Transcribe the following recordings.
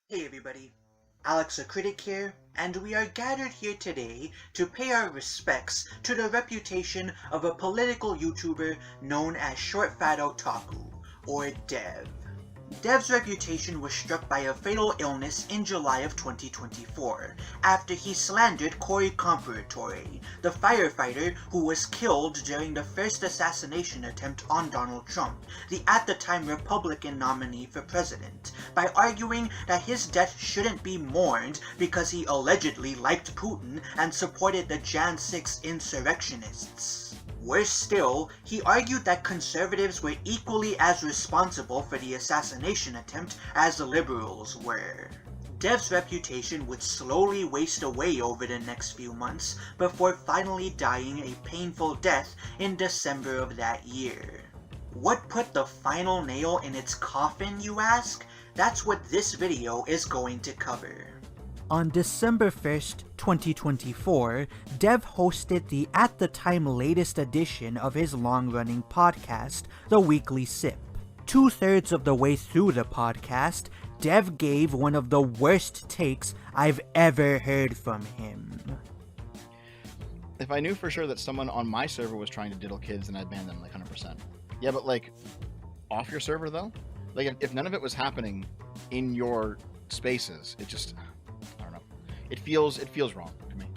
Hey everybody, Alex The Critic here, and we are gathered here today to pay our respects to the reputation of a political YouTuber known as ShortFatOtaku, or Dev. Dev's reputation was struck by a fatal illness in July of 2024, after he slandered Cory Comparatori, the firefighter who was killed during the first assassination attempt on Donald Trump, the at-the-time Republican nominee for president, by arguing that his death shouldn't be mourned because he allegedly liked Putin and supported the Jan 6 insurrectionists. Worse still, he argued that conservatives were equally as responsible for the assassination attempt as the liberals were. Dev's reputation would slowly waste away over the next few months before finally dying a painful death in December of that year. What put the final nail in its coffin, you ask? That's what this video is going to cover. On December 1st, 2024, Dev hosted the at the time latest edition of his long-running podcast, The Weekly Sip. 2/3 of the way through the podcast, Dev gave one of the worst takes I've ever heard from him. If I knew for sure that someone on my server was trying to diddle kids, then I'd ban them like 100%. Yeah, but like, off your server though? Like, if none of it was happening in your spaces, it just... It feels wrong to me.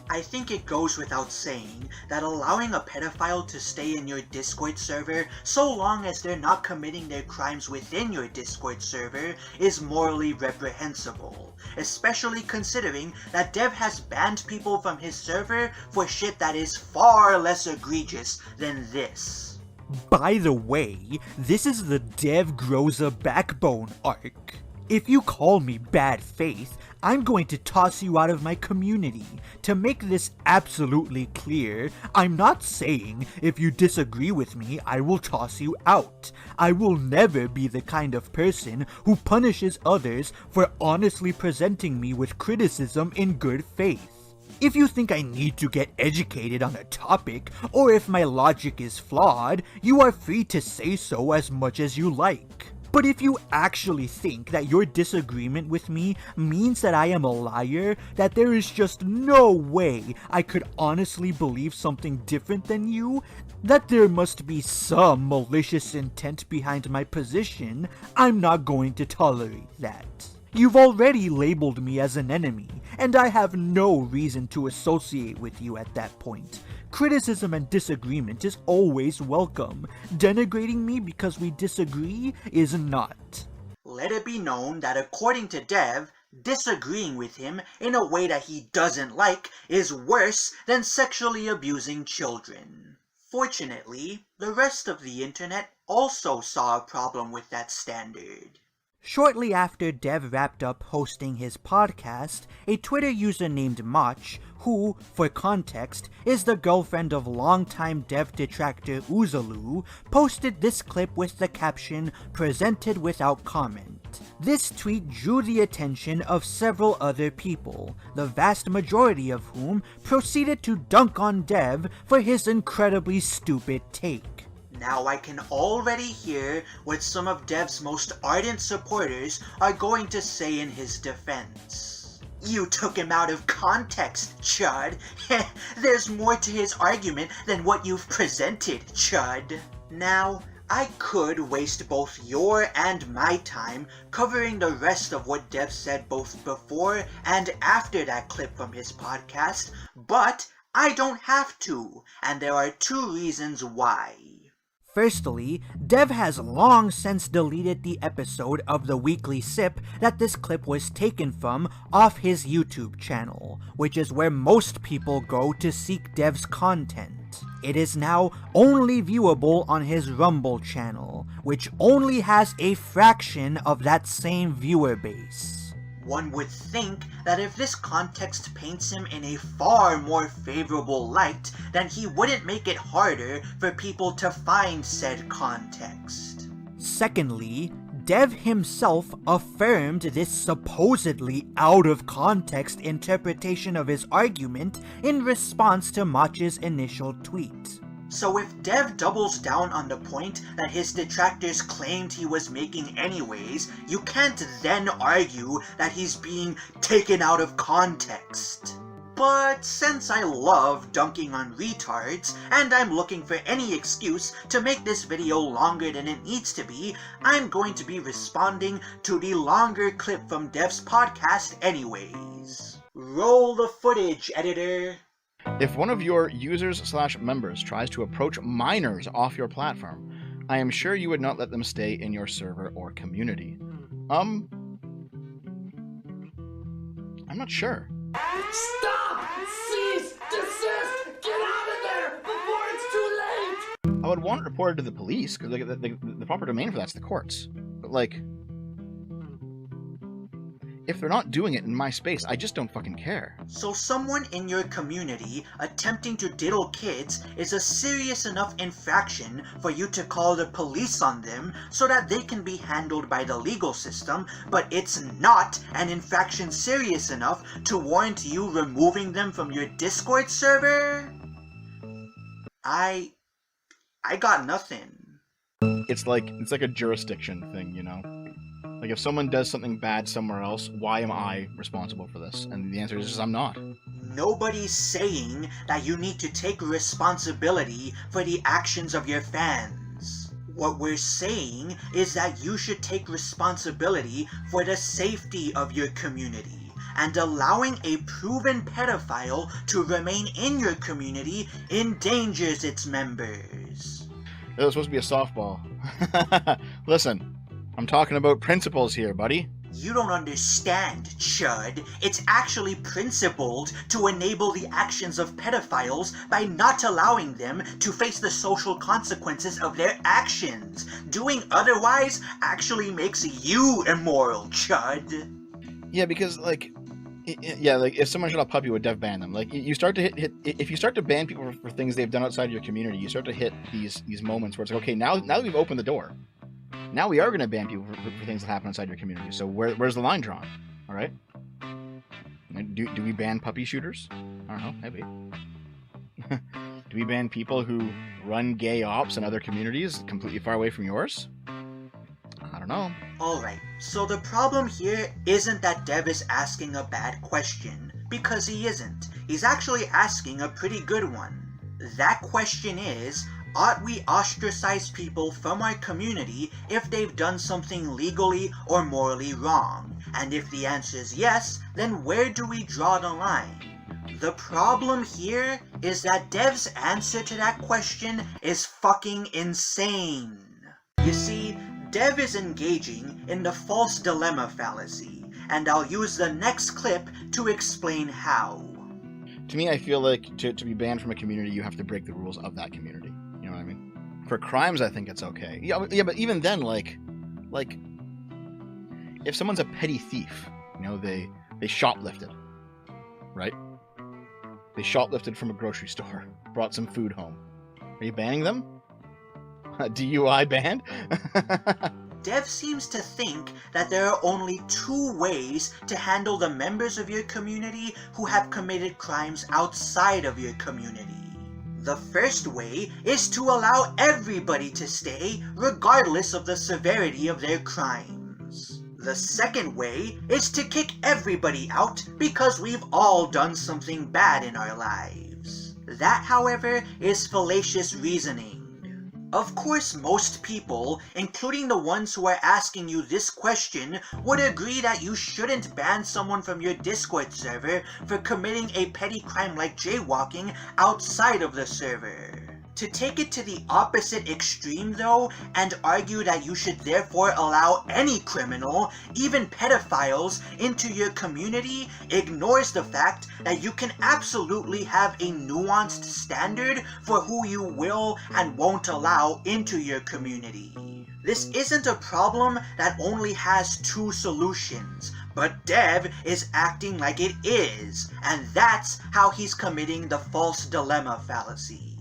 I think it goes without saying that allowing a pedophile to stay in your Discord server so long as they're not committing their crimes within your Discord server is morally reprehensible, especially considering that Dev has banned people from his server for shit that is far less egregious than this. By the way, this is the Dev Grows a Backbone arc. If you call me bad faith, I'm going to toss you out of my community. To make this absolutely clear, I'm not saying if you disagree with me, I will toss you out. I will never be the kind of person who punishes others for honestly presenting me with criticism in good faith. If you think I need to get educated on a topic, or if my logic is flawed, you are free to say so as much as you like. But if you actually think that your disagreement with me means that I am a liar, that there is just no way I could honestly believe something different than you, that there must be some malicious intent behind my position, I'm not going to tolerate that. You've already labeled me as an enemy, and I have no reason to associate with you at that point. Criticism and disagreement is always welcome. Denigrating me because we disagree is not. Let it be known that according to Dev, disagreeing with him in a way that he doesn't like is worse than sexually abusing children. Fortunately, the rest of the internet also saw a problem with that standard. Shortly after Dev wrapped up hosting his podcast, a Twitter user named Mach, who, for context, is the girlfriend of longtime Dev detractor Uzalu, posted this clip with the caption, "Presented without comment." This tweet drew the attention of several other people, the vast majority of whom proceeded to dunk on Dev for his incredibly stupid take. Now I can already hear what some of Dev's most ardent supporters are going to say in his defense. You took him out of context, Chud. There's more to his argument than what you've presented, Chud. Now, I could waste both your and my time covering the rest of what Dev said both before and after that clip from his podcast, but I don't have to, and there are two reasons why. Firstly, Dev has long since deleted the episode of The Weekly Sip that this clip was taken from off his YouTube channel, which is where most people go to seek Dev's content. It is now only viewable on his Rumble channel, which only has a fraction of that same viewer base. One would think that if this context paints him in a far more favorable light, then he wouldn't make it harder for people to find said context. Secondly, Dev himself affirmed this supposedly out-of-context interpretation of his argument in response to Mach's initial tweet. So if Dev doubles down on the point that his detractors claimed he was making anyways, you can't then argue that he's being taken out of context. But since I love dunking on retards, and I'm looking for any excuse to make this video longer than it needs to be, I'm going to be responding to the longer clip from Dev's podcast anyways. Roll the footage, editor. If one of your users/members tries to approach minors off your platform, I am sure you would not let them stay in your server or community. I'm not sure. Stop! Cease! Desist! Get out of there before it's too late! I would want it reported to the police, because the proper domain for that's the courts. But, like, if they're not doing it in my space, I just don't fucking care. So someone in your community attempting to diddle kids is a serious enough infraction for you to call the police on them so that they can be handled by the legal system, but it's not an infraction serious enough to warrant you removing them from your Discord server? I got nothing. It's like a jurisdiction thing, you know? Like, if someone does something bad somewhere else, why am I responsible for this? And the answer is just I'm not. Nobody's saying that you need to take responsibility for the actions of your fans. What we're saying is that you should take responsibility for the safety of your community, and allowing a proven pedophile to remain in your community endangers its members. It was supposed to be a softball. Listen. I'm talking about principles here, buddy. You don't understand, Chud. It's actually principled to enable the actions of pedophiles by not allowing them to face the social consequences of their actions. Doing otherwise actually makes you immoral, Chud. Yeah, because, like, like, if someone shot a puppy, would Dev ban them? Like, you start to hit if you start to ban people for things they've done outside your community, you start to hit these moments where it's like, okay, now that we've opened the door, now we are going to ban people for things that happen inside your community. So where's the line drawn? All right. Do we ban puppy shooters? I don't know. Maybe. Do we ban people who run gay ops in other communities completely far away from yours? I don't know. Alright, so the problem here isn't that Dev is asking a bad question, because he isn't. He's actually asking a pretty good one. That question is, ought we ostracize people from our community if they've done something legally or morally wrong? And if the answer is yes, then where do we draw the line? The problem here is that Dev's answer to that question is fucking insane. You see, Dev is engaging in the false dilemma fallacy, and I'll use the next clip to explain how. To me, I feel like to be banned from a community, you have to break the rules of that community. You know what I mean? For crimes, I think it's okay. Yeah, but even then, like, if someone's a petty thief, you know, they shoplifted, right? They shoplifted from a grocery store, brought some food home. Are you banning them? DUI banned? Dev seems to think that there are only two ways to handle the members of your community who have committed crimes outside of your community. The first way is to allow everybody to stay, regardless of the severity of their crimes. The second way is to kick everybody out because we've all done something bad in our lives. That, however, is fallacious reasoning. Of course, most people, including the ones who are asking you this question, would agree that you shouldn't ban someone from your Discord server for committing a petty crime like jaywalking outside of the server. To take it to the opposite extreme, though, and argue that you should therefore allow any criminal, even pedophiles, into your community ignores the fact that you can absolutely have a nuanced standard for who you will and won't allow into your community. This isn't a problem that only has two solutions, but Dev is acting like it is, and that's how he's committing the false dilemma fallacy.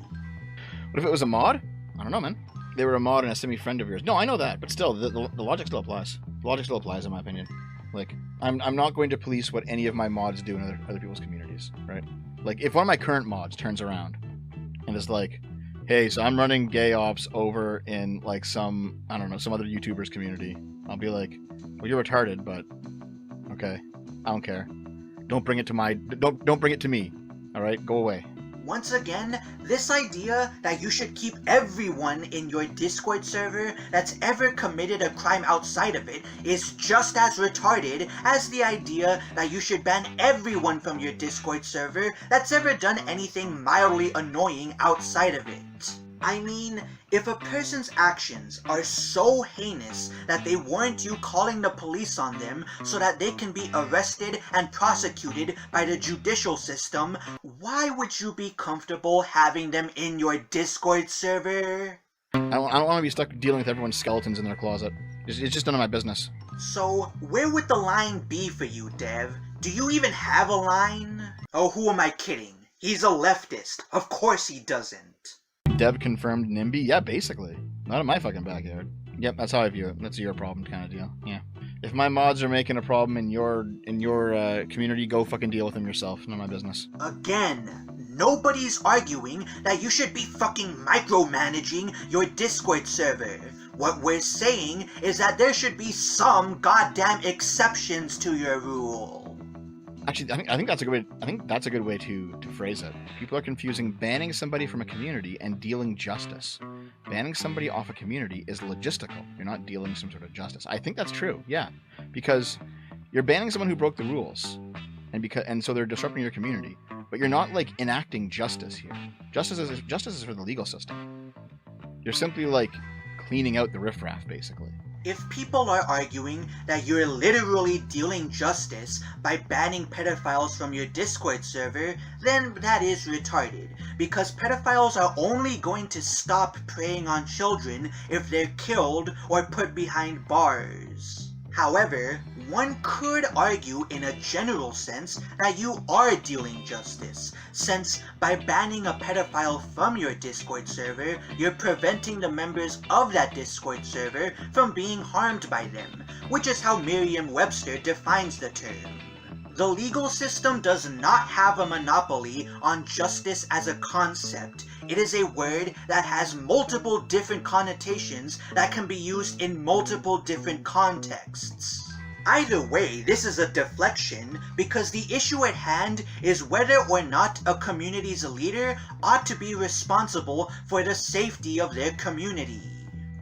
What if it was a mod? I don't know, man. They were a mod and a semi-friend of yours. No, I know that, but still, the logic still applies. The logic still applies, in my opinion. Like, I'm not going to police what any of my mods do in other people's communities, right? Like, if one of my current mods turns around and is like, hey, so I'm running gay ops over in like some, I don't know, some other YouTubers community. I'll be like, well, you're retarded, but okay, I don't care. Don't bring it to don't bring it to me. All right, go away. Once again, this idea that you should keep everyone in your Discord server that's ever committed a crime outside of it is just as retarded as the idea that you should ban everyone from your Discord server that's ever done anything mildly annoying outside of it. I mean, if a person's actions are so heinous that they warrant you calling the police on them so that they can be arrested and prosecuted by the judicial system, why would you be comfortable having them in your Discord server? I don't want to be stuck dealing with everyone's skeletons in their closet. It's just none of my business. So, where would the line be for you, Dev? Do you even have a line? Oh, who am I kidding? He's a leftist. Of course he doesn't. Dev confirmed NIMBY? Yeah, basically. Not in my fucking backyard. Yep, that's how I view it. That's your problem kind of deal. Yeah. If my mods are making a problem in your community, go fucking deal with them yourself. None of my business. Again, nobody's arguing that you should be fucking micromanaging your Discord server. What we're saying is that there should be some goddamn exceptions to your rule. Actually, I think that's a good way to phrase it. People are confusing banning somebody from a community and dealing justice. Banning somebody off a community is logistical. You're not dealing some sort of justice. I think that's true. Yeah, because you're banning someone who broke the rules, and so they're disrupting your community. But you're not like enacting justice here. Justice is for the legal system. You're simply like cleaning out the riffraff, basically. If people are arguing that you're literally dealing justice by banning pedophiles from your Discord server, then that is retarded, because pedophiles are only going to stop preying on children if they're killed or put behind bars. However, one could argue in a general sense that you are dealing justice, since by banning a pedophile from your Discord server, you're preventing the members of that Discord server from being harmed by them, which is how Merriam-Webster defines the term. The legal system does not have a monopoly on justice as a concept. It is a word that has multiple different connotations that can be used in multiple different contexts. Either way, this is a deflection because the issue at hand is whether or not a community's leader ought to be responsible for the safety of their community.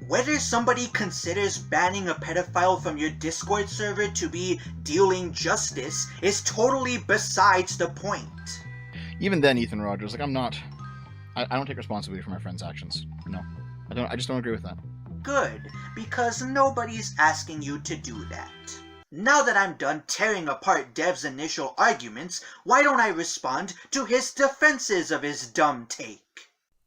Whether somebody considers banning a pedophile from your Discord server to be dealing justice is totally besides the point. Even then, Ethan Rogers, like I don't take responsibility for my friend's actions. No, I just don't agree with that. Good, because nobody's asking you to do that. Now that I'm done tearing apart Dev's initial arguments, why don't I respond to his defenses of his dumb take?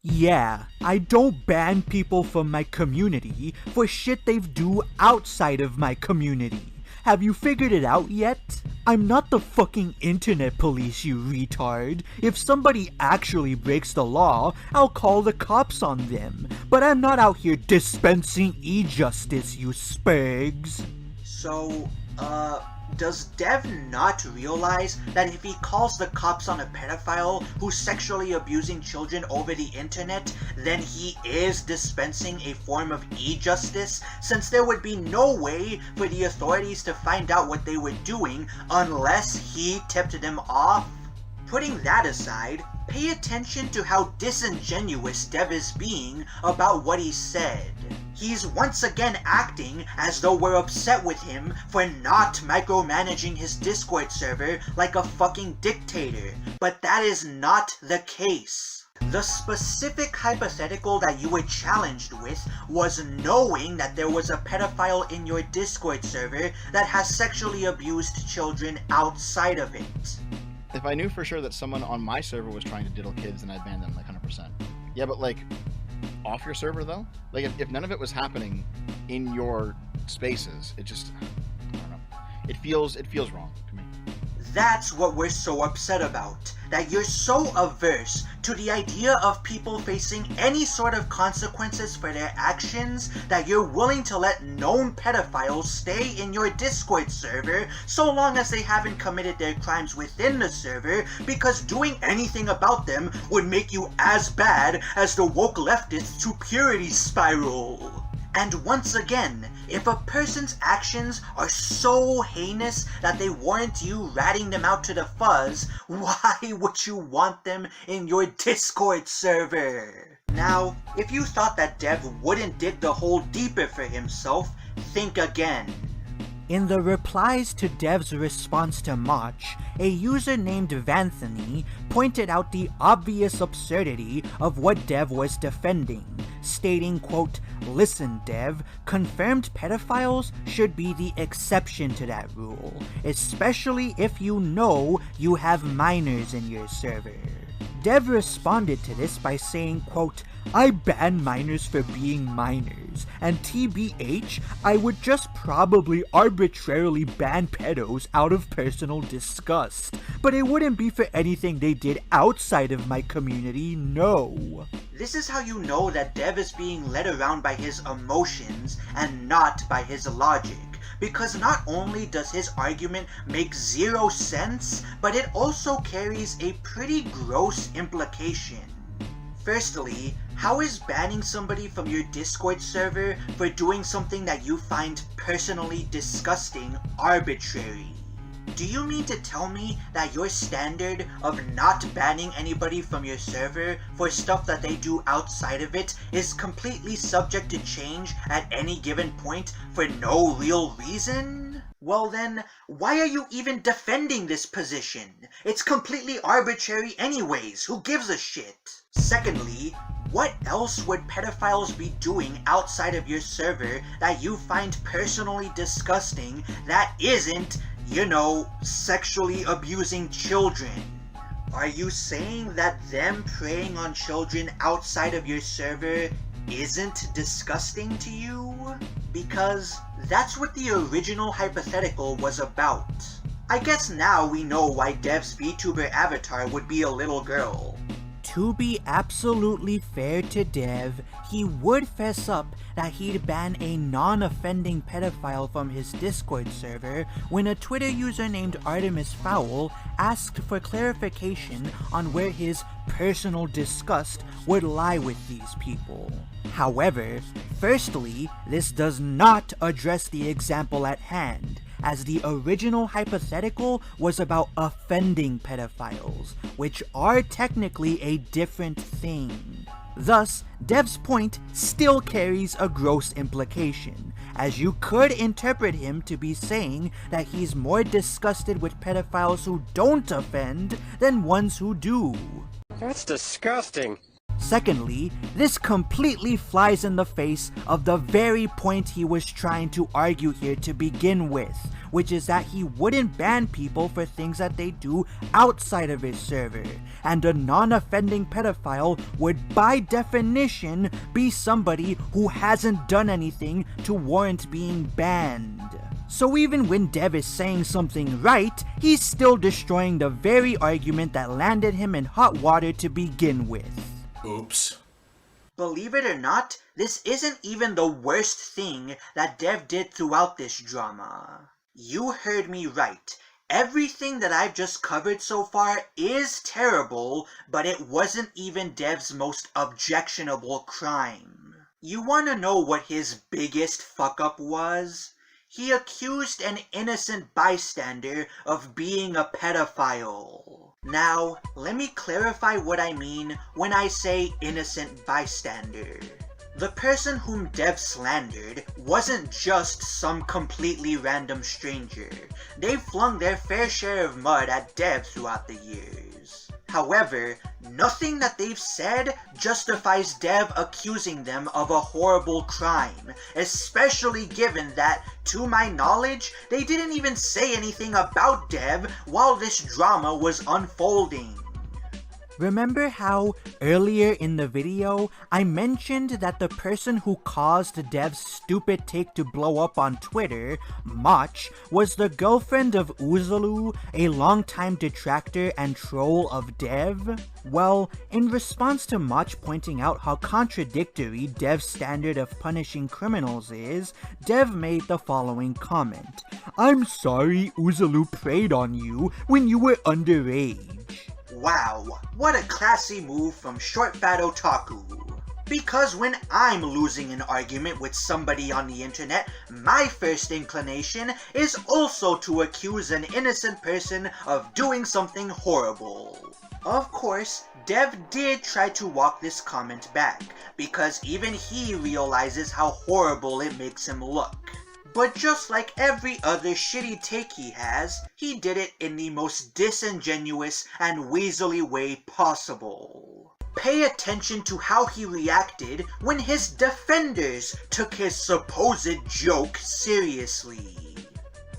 Yeah, I don't ban people from my community for shit they do outside of my community. Have you figured it out yet? I'm not the fucking internet police, you retard. If somebody actually breaks the law, I'll call the cops on them. But I'm not out here dispensing e-justice, you spags. So, does Dev not realize that if he calls the cops on a pedophile who's sexually abusing children over the internet, then he is dispensing a form of e-justice, since there would be no way for the authorities to find out what they were doing unless he tipped them off? Putting that aside, pay attention to how disingenuous Dev is being about what he said. He's once again acting as though we're upset with him for not micromanaging his Discord server like a fucking dictator, but that is not the case. The specific hypothetical that you were challenged with was knowing that there was a pedophile in your Discord server that has sexually abused children outside of it. If I knew for sure that someone on my server was trying to diddle kids, then I'd ban them like 100%. Yeah, but like, off your server though? Like, if none of it was happening in your spaces, it just, I don't know. It feels wrong to me. That's what we're so upset about, that you're so averse to the idea of people facing any sort of consequences for their actions that you're willing to let known pedophiles stay in your Discord server so long as they haven't committed their crimes within the server, because doing anything about them would make you as bad as the woke leftists to purity spiral. And once again, if a person's actions are so heinous that they warrant you ratting them out to the fuzz, why would you want them in your Discord server? Now, if you thought that Dev wouldn't dig the hole deeper for himself, think again. In the replies to Dev's response to Mach, a user named Vanthony pointed out the obvious absurdity of what Dev was defending, stating, quote, "Listen, Dev, confirmed pedophiles should be the exception to that rule, especially if you know you have minors in your server." Dev responded to this by saying, quote, "I ban minors for being minors, and TBH, I would just probably arbitrarily ban pedos out of personal disgust, but it wouldn't be for anything they did outside of my community, no." This is how you know that Dev is being led around by his emotions and not by his logic. Because not only does his argument make zero sense, but it also carries a pretty gross implication. Firstly, how is banning somebody from your Discord server for doing something that you find personally disgusting arbitrary? Do you mean to tell me that your standard of not banning anybody from your server for stuff that they do outside of it is completely subject to change at any given point for no real reason? Well then, why are you even defending this position? It's completely arbitrary anyways, who gives a shit? Secondly, what else would pedophiles be doing outside of your server that you find personally disgusting that isn't, you know, sexually abusing children? Are you saying that them preying on children outside of your server isn't disgusting to you? Because that's what the original hypothetical was about. I guess now we know why Dev's VTuber avatar would be a little girl. To be absolutely fair to Dev, he would fess up that he'd ban a non-offending pedophile from his Discord server when a Twitter user named Artemis Fowl asked for clarification on where his personal disgust would lie with these people. However, firstly, this does not address the example at hand, as the original hypothetical was about offending pedophiles, which are technically a different thing. Thus, Dev's point still carries a gross implication, as you could interpret him to be saying that he's more disgusted with pedophiles who don't offend than ones who do. That's disgusting. Secondly, this completely flies in the face of the very point he was trying to argue here to begin with, which is that he wouldn't ban people for things that they do outside of his server, and a non-offending pedophile would by definition be somebody who hasn't done anything to warrant being banned. So even when Dev is saying something right, he's still destroying the very argument that landed him in hot water to begin with. Oops. Believe it or not, this isn't even the worst thing that Dev did throughout this drama. You heard me right. Everything that I've just covered so far is terrible, but it wasn't even Dev's most objectionable crime. You wanna know what his biggest fuck-up was? He accused an innocent bystander of being a pedophile. Now, let me clarify what I mean when I say innocent bystander. The person whom Dev slandered wasn't just some completely random stranger. They've flung their fair share of mud at Dev throughout the years. However, nothing that they've said justifies Dev accusing them of a horrible crime, especially given that, to my knowledge, they didn't even say anything about Dev while this drama was unfolding. Remember how earlier in the video I mentioned that the person who caused Dev's stupid take to blow up on Twitter, Mach, was the girlfriend of Uzalu, a longtime detractor and troll of Dev? Well, in response to Mach pointing out how contradictory Dev's standard of punishing criminals is, Dev made the following comment: "I'm sorry Uzalu preyed on you when you were underage." Wow, what a classy move from ShortFatOtaku. Because when I'm losing an argument with somebody on the internet, my first inclination is also to accuse an innocent person of doing something horrible. Of course, Dev did try to walk this comment back, because even he realizes how horrible it makes him look. But just like every other shitty take he has, he did it in the most disingenuous and weaselly way possible. Pay attention to how he reacted when his defenders took his supposed joke seriously.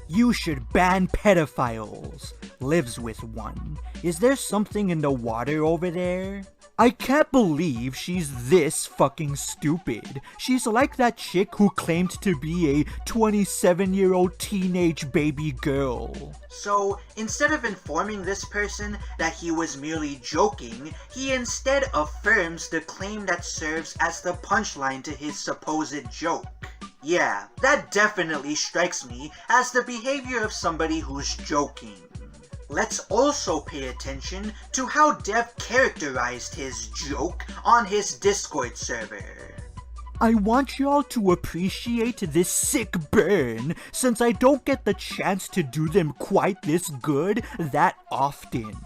"You should ban pedophiles. Lives with one. Is there something in the water over there? I can't believe she's this fucking stupid. She's like that chick who claimed to be a 27-year-old teenage baby girl." So, instead of informing this person that he was merely joking, he instead affirms the claim that serves as the punchline to his supposed joke. Yeah, that definitely strikes me as the behavior of somebody who's joking. Let's also pay attention to how Dev characterized his joke on his Discord server. "I want y'all to appreciate this sick burn, since I don't get the chance to do them quite this good that often."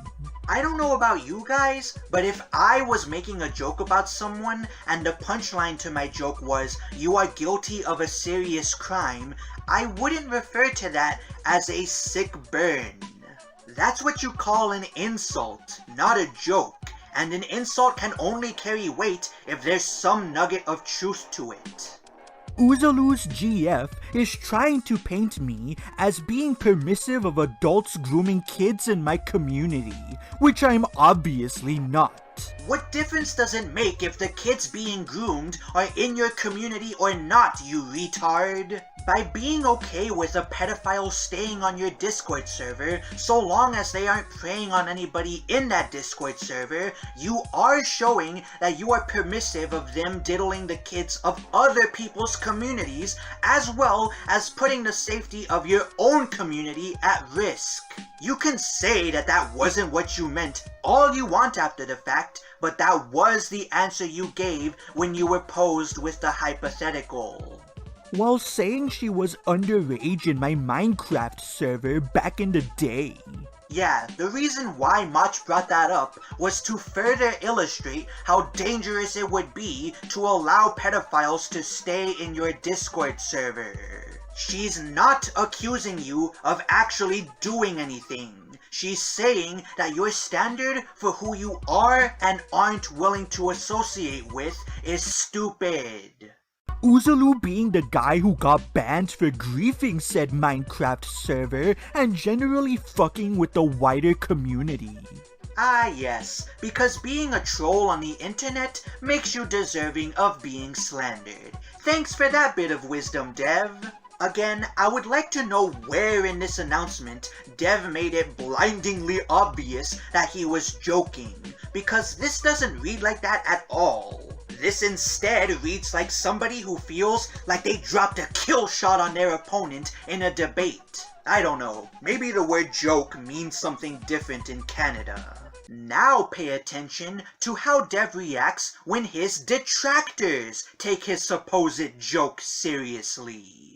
I don't know about you guys, but if I was making a joke about someone and the punchline to my joke was, "You are guilty of a serious crime," I wouldn't refer to that as a sick burn. That's what you call an insult, not a joke, and an insult can only carry weight if there's some nugget of truth to it. Uzalu's GF is trying to paint me as being permissive of adults grooming kids in my community, which I'm obviously not. What difference does it make if the kids being groomed are in your community or not, you retard? By being okay with a pedophile staying on your Discord server, so long as they aren't preying on anybody in that Discord server, you are showing that you are permissive of them diddling the kids of other people's communities, as well as putting the safety of your own community at risk. You can say that that wasn't what you meant all you want after the fact, but that was the answer you gave when you were posed with the hypothetical. While saying she was underage in my Minecraft server back in the day. Yeah, the reason why Mach brought that up was to further illustrate how dangerous it would be to allow pedophiles to stay in your Discord server. She's not accusing you of actually doing anything. She's saying that your standard for who you are and aren't willing to associate with is stupid. Uzalu being the guy who got banned for griefing said Minecraft server and generally fucking with the wider community. Ah yes, because being a troll on the internet makes you deserving of being slandered. Thanks for that bit of wisdom, Dev. Again, I would like to know where in this announcement Dev made it blindingly obvious that he was joking, because this doesn't read like that at all. This instead reads like somebody who feels like they dropped a kill shot on their opponent in a debate. I don't know, maybe the word joke means something different in Canada. Now pay attention to how Dev reacts when his detractors take his supposed joke seriously.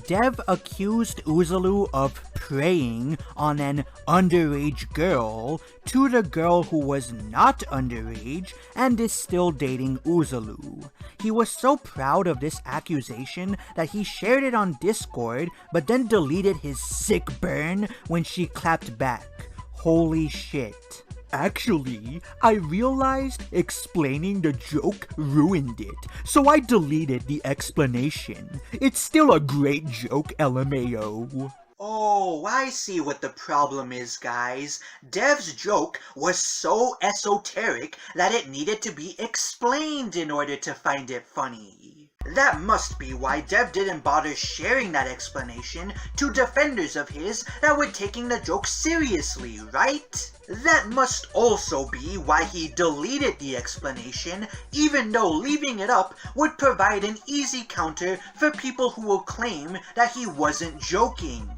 Dev accused Uzalu of preying on an underage girl to the girl who was not underage and is still dating Uzalu. He was so proud of this accusation that he shared it on Discord, but then deleted his sick burn when she clapped back. Holy shit. Actually, I realized explaining the joke ruined it, so I deleted the explanation. It's still a great joke, LMAO. Oh, I see what the problem is, guys. Dev's joke was so esoteric that it needed to be explained in order to find it funny. That must be why Dev didn't bother sharing that explanation to defenders of his that were taking the joke seriously, right? That must also be why he deleted the explanation, even though leaving it up would provide an easy counter for people who will claim that he wasn't joking.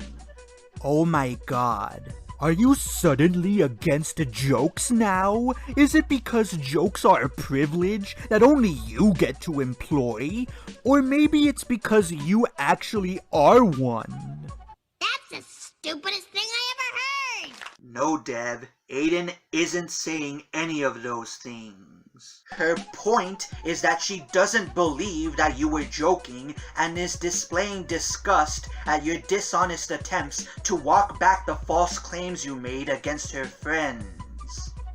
Oh my god. Are you suddenly against jokes now? Is it because jokes are a privilege that only you get to employ? Or maybe it's because you actually are one? That's the stupidest thing I ever heard! No, Dev, Aiden isn't saying any of those things. Her point is that she doesn't believe that you were joking and is displaying disgust at your dishonest attempts to walk back the false claims you made against her friends.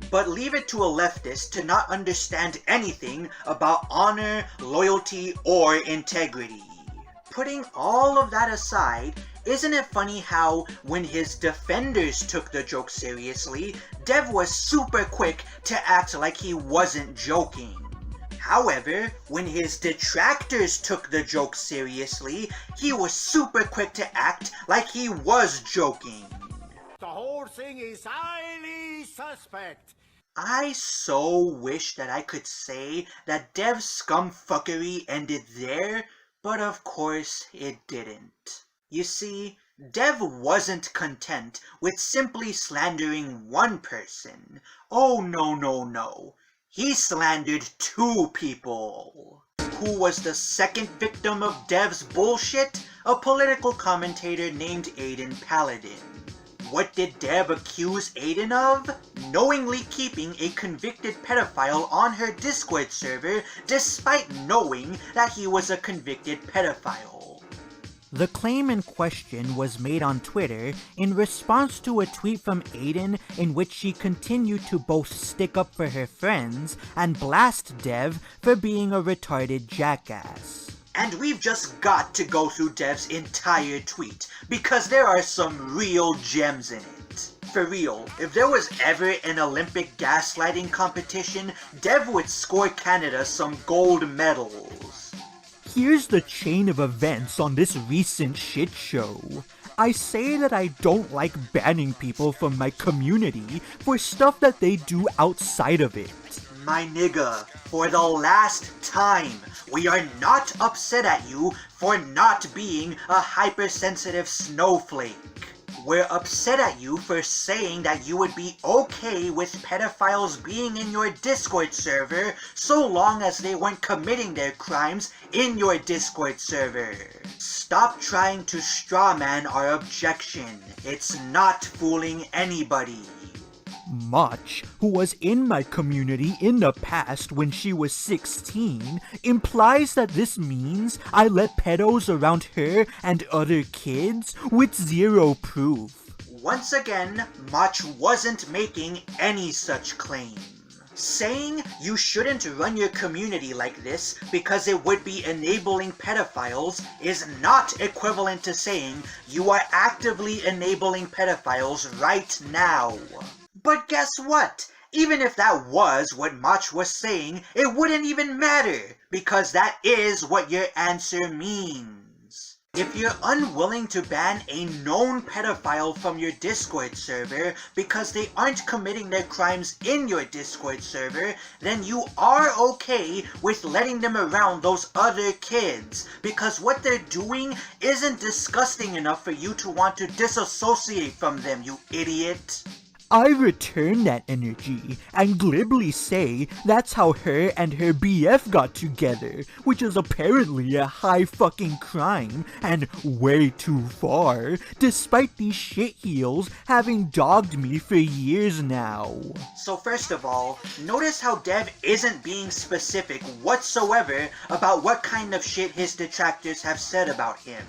But leave it to a leftist to not understand anything about honor, loyalty, or integrity. Putting all of that aside, isn't it funny how, when his defenders took the joke seriously, Dev was super quick to act like he wasn't joking? However, when his detractors took the joke seriously, he was super quick to act like he was joking. The whole thing is highly suspect. I so wish that I could say that Dev's scumfuckery ended there, but of course it didn't. You see, Dev wasn't content with simply slandering one person. Oh no. He slandered 2 people. Who was the second victim of Dev's bullshit? A political commentator named Aiden Paladin. What did Dev accuse Aiden of? Knowingly keeping a convicted pedophile on her Discord server despite knowing that he was a convicted pedophile. The claim in question was made on Twitter in response to a tweet from Aiden in which she continued to both stick up for her friends and blast Dev for being a retarded jackass. And we've just got to go through Dev's entire tweet, because there are some real gems in it. For real, if there was ever an Olympic gaslighting competition, Dev would score Canada some gold medals. Here's the chain of events on this recent shit show. I say that I don't like banning people from my community for stuff that they do outside of it. My nigga, for the last time, we are not upset at you for not being a hypersensitive snowflake. We're upset at you for saying that you would be okay with pedophiles being in your Discord server so long as they weren't committing their crimes in your Discord server. Stop trying to strawman our objection. It's not fooling anybody. Much, who was in my community in the past when she was 16, implies that this means I let pedos around her and other kids with zero proof. Once again, Mach wasn't making any such claim. Saying you shouldn't run your community like this because it would be enabling pedophiles is not equivalent to saying you are actively enabling pedophiles right now. But guess what? Even if that was what Mach was saying, it wouldn't even matter, because that is what your answer means. If you're unwilling to ban a known pedophile from your Discord server because they aren't committing their crimes in your Discord server, then you are okay with letting them around those other kids, because what they're doing isn't disgusting enough for you to want to disassociate from them, you idiot. I return that energy and glibly say that's how her and her BF got together, which is apparently a high fucking crime and way too far, despite these shitheels having dogged me for years now. So first of all, notice how Dev isn't being specific whatsoever about what kind of shit his detractors have said about him.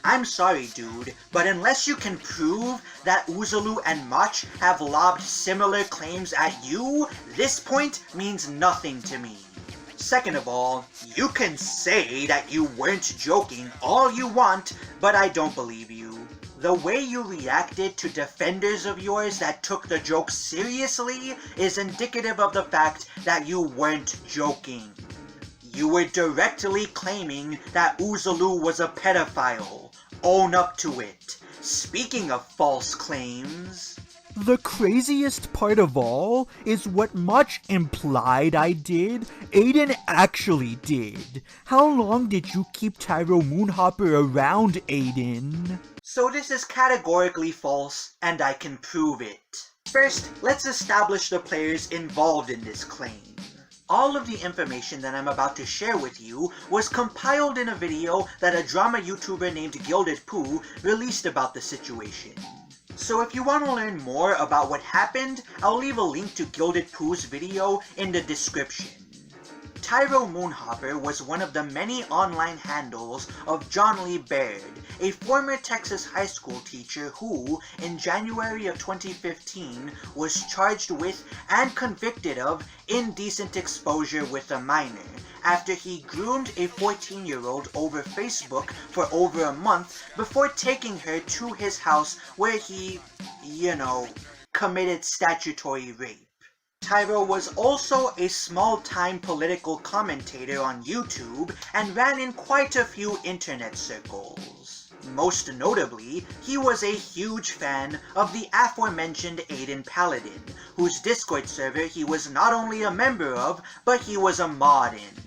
I'm sorry, dude, but unless you can prove that Uzulu and Mach have lobbed similar claims at you, this point means nothing to me. Second of all, you can say that you weren't joking all you want, but I don't believe you. The way you reacted to defenders of yours that took the joke seriously is indicative of the fact that you weren't joking. You were directly claiming that Uzalu was a pedophile. Own up to it. Speaking of false claims... The craziest part of all is what much implied I did, Aiden actually did. How long did you keep Tyro Moonhopper around, Aiden? So this is categorically false, and I can prove it. First, let's establish the players involved in this claim. All of the information that I'm about to share with you was compiled in a video that a drama YouTuber named Gilded Pooh released about the situation. So if you want to learn more about what happened, I'll leave a link to Gilded Pooh's video in the description. Tyro Moonhopper was one of the many online handles of John Lee Baird, a former Texas high school teacher who, in January of 2015, was charged with and convicted of indecent exposure with a minor, after he groomed a 14-year-old over Facebook for over a month before taking her to his house where he, committed statutory rape. Tyro was also a small-time political commentator on YouTube and ran in quite a few internet circles. Most notably, he was a huge fan of the aforementioned Aiden Paladin, whose Discord server he was not only a member of, but he was a mod in.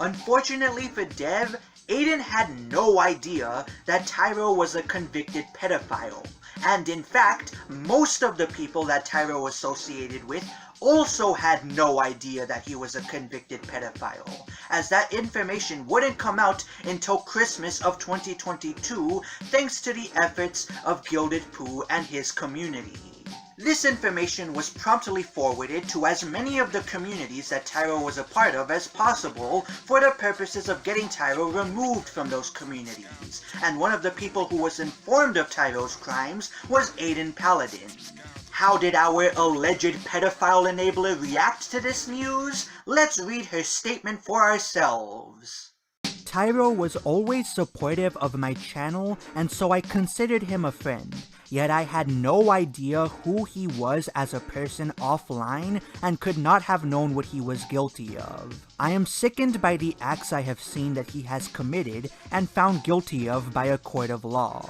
Unfortunately for Dev, Aiden had no idea that Tyro was a convicted pedophile, and in fact, most of the people that Tyro associated with also had no idea that he was a convicted pedophile, as that information wouldn't come out until Christmas of 2022 thanks to the efforts of Gilded Pooh and his community. This information was promptly forwarded to as many of the communities that Tyro was a part of as possible for the purposes of getting Tyro removed from those communities, and one of the people who was informed of Tyro's crimes was Aiden Paladin. How did our alleged pedophile enabler react to this news? Let's read her statement for ourselves. Tyro was always supportive of my channel, and so I considered him a friend. Yet I had no idea who he was as a person offline and could not have known what he was guilty of. I am sickened by the acts I have seen that he has committed and found guilty of by a court of law.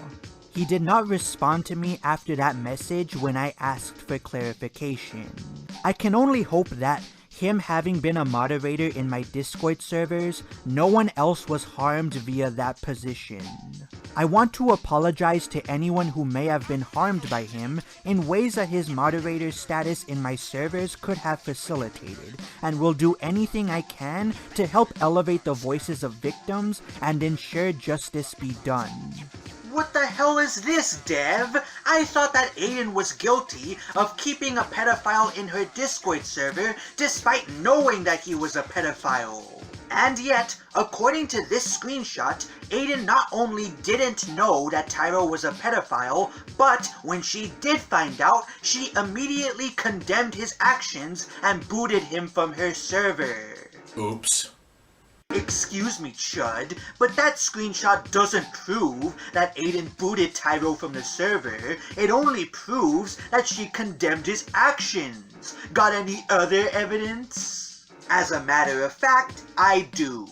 He did not respond to me after that message when I asked for clarification. I can only hope that, him having been a moderator in my Discord servers, no one else was harmed via that position. I want to apologize to anyone who may have been harmed by him in ways that his moderator status in my servers could have facilitated, and will do anything I can to help elevate the voices of victims and ensure justice be done. What the hell is this, Dev? I thought that Aiden was guilty of keeping a pedophile in her Discord server despite knowing that he was a pedophile. And yet, according to this screenshot, Aiden not only didn't know that Tyro was a pedophile, but when she did find out, she immediately condemned his actions and booted him from her server. Oops. Excuse me, Chud, but that screenshot doesn't prove that Aiden booted Tyro from the server. It only proves that she condemned his actions. Got any other evidence? As a matter of fact, I do.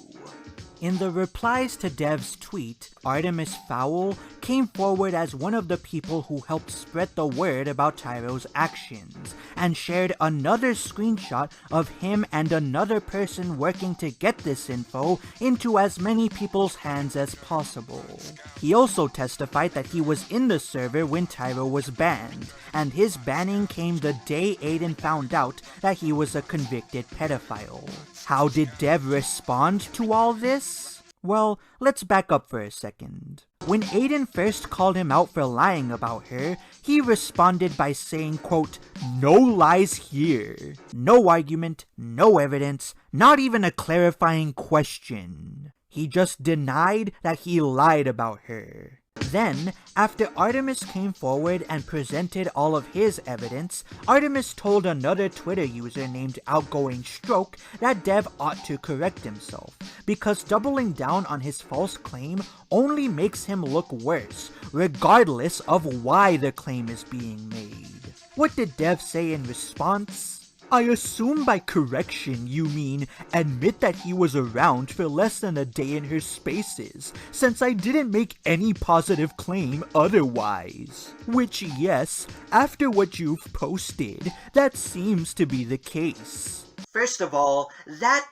In the replies to Dev's tweet, Artemis Fowl came forward as one of the people who helped spread the word about Tyro's actions, and shared another screenshot of him and another person working to get this info into as many people's hands as possible. He also testified that he was in the server when Tyro was banned, and his banning came the day Aiden found out that he was a convicted pedophile. How did Dev respond to all this? Well, let's back up for a second. When Aiden first called him out for lying about her, he responded by saying, quote, "No lies here. No argument, no evidence, not even a clarifying question." He just denied that he lied about her. Then, after Artemis came forward and presented all of his evidence, Artemis told another Twitter user named Outgoing Stroke that Dev ought to correct himself, because doubling down on his false claim only makes him look worse, regardless of why the claim is being made. What did Dev say in response? I assume by correction you mean admit that he was around for less than a day in her spaces, since I didn't make any positive claim otherwise. Which, yes, after what you've posted, that seems to be the case. First of all, that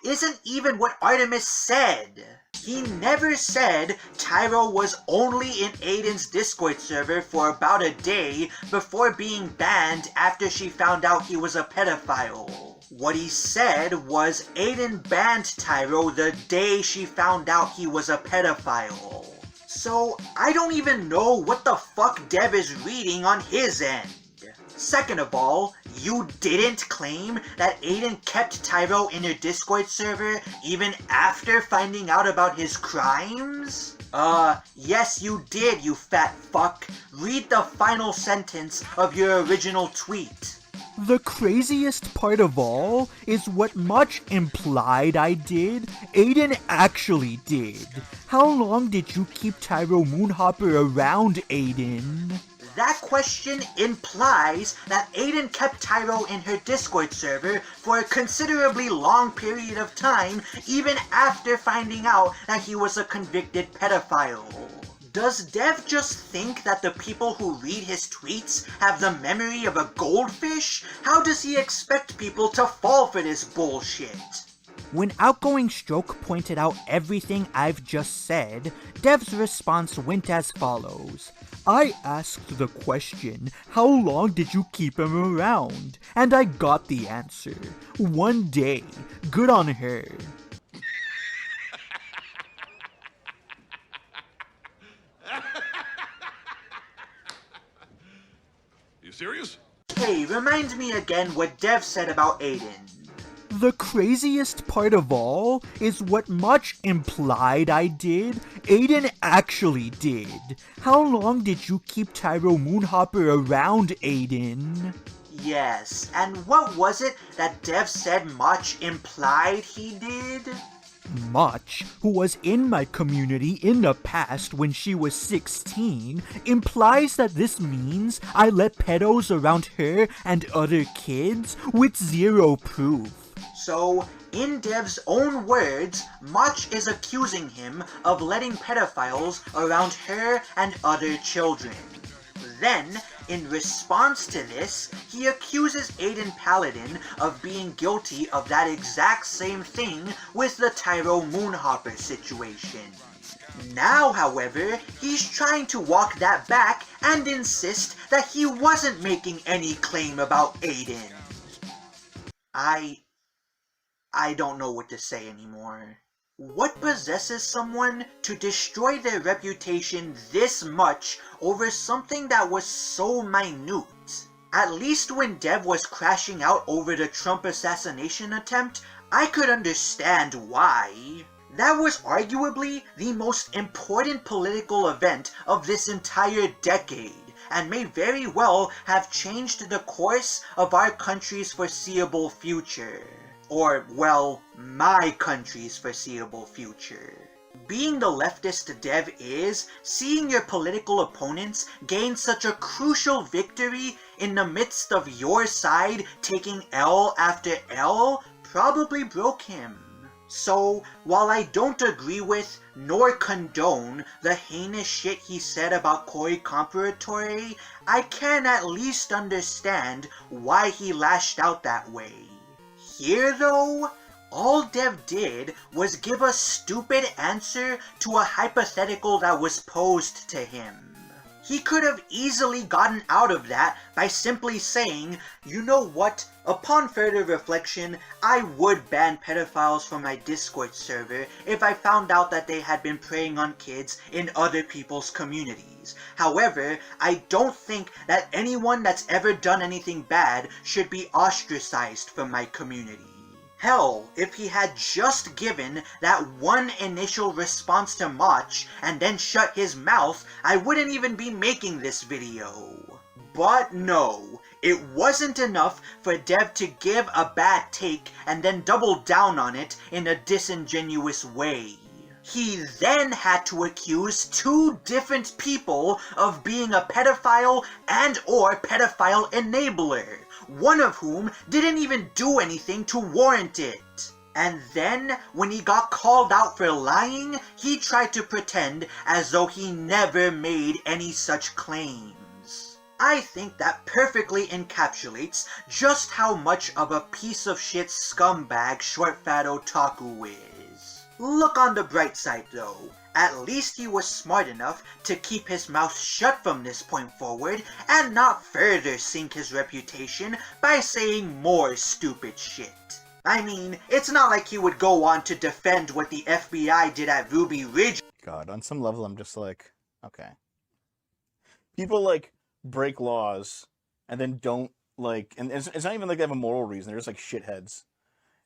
isn't even what Artemis said. He never said Tyro was only in Aiden's Discord server for about a day before being banned after she found out he was a pedophile. What he said was Aiden banned Tyro the day she found out he was a pedophile. So I don't even know what the fuck Dev is reading on his end. Second of all, you didn't claim that Aiden kept Tyro in her Discord server even after finding out about his crimes? Yes you did, you fat fuck. Read the final sentence of your original tweet. The craziest part of all is what much implied I did, Aiden actually did. How long did you keep Tyro Moonhopper around, Aiden? That question implies that Aiden kept Tyro in her Discord server for a considerably long period of time, even after finding out that he was a convicted pedophile. Does Dev just think that the people who read his tweets have the memory of a goldfish? How does he expect people to fall for this bullshit? When Outgoing Stroke pointed out everything I've just said, Dev's response went as follows. I asked the question, how long did you keep him around? And I got the answer. 1 day. Good on her. You serious? Hey, remind me again what Dev said about Aiden. The craziest part of all is what much implied I did, Aiden actually did. How long did you keep Tyro Moonhopper around, Aiden? Yes, and what was it that Dev said Mach implied he did? Mach, who was in my community in the past when she was 16, implies that this means I let pedos around her and other kids with zero proof. So, in Dev's own words, Mach is accusing him of letting pedophiles around her and other children. Then, in response to this, he accuses Aiden Paladin of being guilty of that exact same thing with the Tyro Moonhopper situation. Now, however, he's trying to walk that back and insist that he wasn't making any claim about Aiden. I don't know what to say anymore. What possesses someone to destroy their reputation this much over something that was so minute? At least when Dev was crashing out over the Trump assassination attempt, I could understand why. That was arguably the most important political event of this entire decade, and may very well have changed the course of our country's foreseeable future. Or, well, my country's foreseeable future. Being the leftist Dev is, seeing your political opponents gain such a crucial victory in the midst of your side taking L after L probably broke him. So, while I don't agree with, nor condone, the heinous shit he said about Corey Comparatore, I can at least understand why he lashed out that way. Here, though, all Dev did was give a stupid answer to a hypothetical that was posed to him. He could have easily gotten out of that by simply saying, you know what, upon further reflection, I would ban pedophiles from my Discord server if I found out that they had been preying on kids in other people's communities. However, I don't think that anyone that's ever done anything bad should be ostracized from my community. Hell, if he had just given that one initial response to Mach and then shut his mouth, I wouldn't even be making this video. But no, it wasn't enough for Dev to give a bad take and then double down on it in a disingenuous way. He then had to accuse two different people of being a pedophile and or pedophile enabler, one of whom didn't even do anything to warrant it. And then, when he got called out for lying, he tried to pretend as though he never made any such claims. I think that perfectly encapsulates just how much of a piece of shit scumbag ShortFatOtaku is. Look on the bright side though. At least he was smart enough to keep his mouth shut from this point forward and not further sink his reputation by saying more stupid shit. I mean, it's not like he would go on to defend what the FBI did at Ruby Ridge. God, on some level, I'm just like, okay. People, like, break laws and then don't, like, and it's not even like they have a moral reason, they're just, like, shitheads.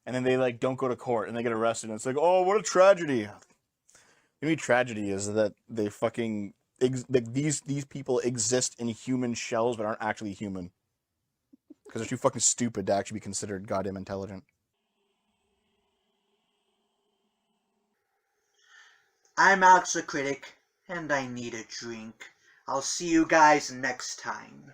And then they, like, don't go to court and they get arrested and it's like, oh, what a tragedy. The only tragedy is that they fucking, these people exist in human shells but aren't actually human. Because they're too fucking stupid to actually be considered goddamn intelligent. I'm Alex the Critic, and I need a drink. I'll see you guys next time.